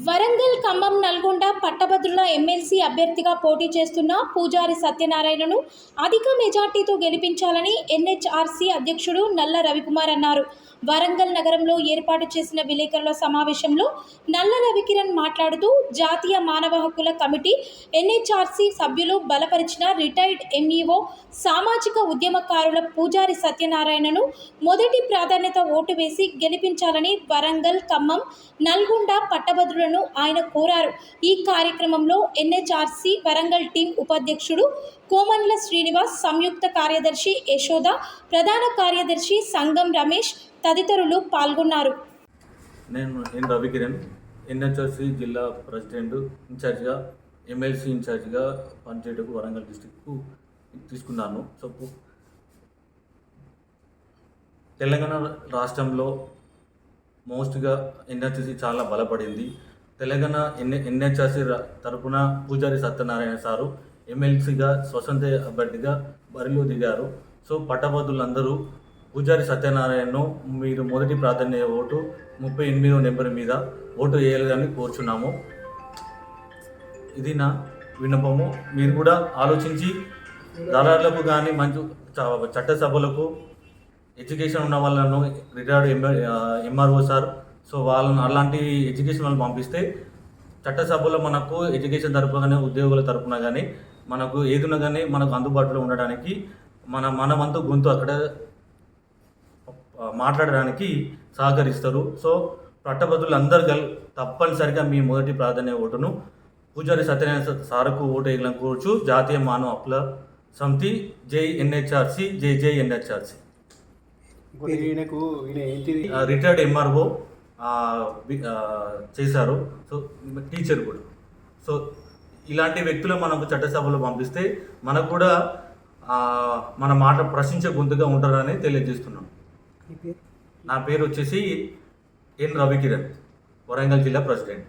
వరంగల్, ఖమ్మం, నల్గొండ పట్టభద్రుల ఎమ్మెల్సీ అభ్యర్థిగా పోటీ చేస్తున్న పూజారి సత్యనారాయణను అధిక మెజార్టీతో గెలిపించాలని ఎన్హెచ్ఆర్సీ అధ్యక్షుడు నల్ల రవికుమార్ అన్నారు. వరంగల్ నగరంలో ఏర్పాటు చేసిన విలేకరుల సమావేశంలో నల్ల రవికిరణ్ మాట్లాడుతూ, జాతీయ మానవ హక్కుల కమిటీ ఎన్హెచ్ఆర్సీ సభ్యులు బలపరిచిన రిటైర్డ్ ఎంఈఓ సామాజిక ఉద్యమకారుల పూజారి సత్యనారాయణను మొదటి ప్రాధాన్యత ఓటు వేసి గెలిపించాలని వరంగల్, ఖమ్మం, నల్గొండ పట్టభద్రులను ఆయన కోరారు. ఈ కార్యక్రమంలో ఎన్హెచ్ఆర్సీ వరంగల్ టీం ఉపాధ్యక్షుడు కోమన్ల శ్రీనివాస్, సంయుక్త కార్యదర్శి యశోద, ప్రధాన కార్యదర్శి సంగం రమేష్ తదితరులు పాల్గొన్నారు. నేను రవికిరణ్, ఎన్హెచ్ఆర్సీ జిల్లా ప్రెసిడెంట్ ఇన్ఛార్జిగా, ఎమ్మెల్సీ ఇన్ఛార్జిగా పనిచేయటకు వరంగల్ డిస్టిక్కు తీసుకున్నాను. సో తెలంగాణ రాష్ట్రంలో మోస్ట్గా ఎన్హెచ్ఆర్సీ చాలా బలపడింది. తెలంగాణ ఎన్హెచ్ఆర్సీ తరఫున పూజారి సత్యనారాయణ సారు ఎమ్మెల్సీగా స్వతంత్ర అభ్యర్థిగా బరిలో దిగారు. సో పట్టభద్రులందరూ పూజారి సత్యనారాయణను మీరు మొదటి ప్రాధాన్యత ఓటు 38వ నెంబర్ మీద ఓటు వేయాలని కోరుచున్నాము. ఇది నా విన్నపము. మీరు కూడా ఆలోచించి దళారులకు కానీ మంచి చట్టసభలకు ఎడ్యుకేషన్ ఉన్న వాళ్ళను రిటైర్డ్ ఎంఆర్ఓ సార్, సో వాళ్ళను అలాంటి ఎడ్యుకేషన్ వాళ్ళు పంపిస్తే చట్టసభలో మనకు ఎడ్యుకేషన్ తరపున కానీ ఉద్యోగుల తరపున కానీ మనకు ఏదున్నా కానీ మనకు అందుబాటులో ఉండడానికి మన వంతు గొంతు అక్కడ మాట్లాడడానికి సహకరిస్తారు. సో పట్టభద్రులు అందరు తప్పనిసరిగా మీ మొదటి ప్రాధాన్యత ఓటును పూజారి సత్యనారాయణ సార్కు ఓటు వేయాలని కోరుచు. జాతీయ మానవ హక్కుల సమితి, జై ఎన్హెచ్ఆర్సీ, జై జై ఎన్హెచ్ఆర్సీ. రిటైర్డ్ ఎంఆర్ఓ చేశారు. సో టీచర్ కూడా. సో ఇలాంటి వ్యక్తులు మనకు చట్టసభలో పంపిస్తే మనకు కూడా మన మాట ప్రశ్నించే గొంతుగా ఉంటారని తెలియజేస్తున్నాం. నా పేరు వచ్చేసి ఎన్ రవికిరణ్, వరంగల్ జిల్లా ప్రెసిడెంట్.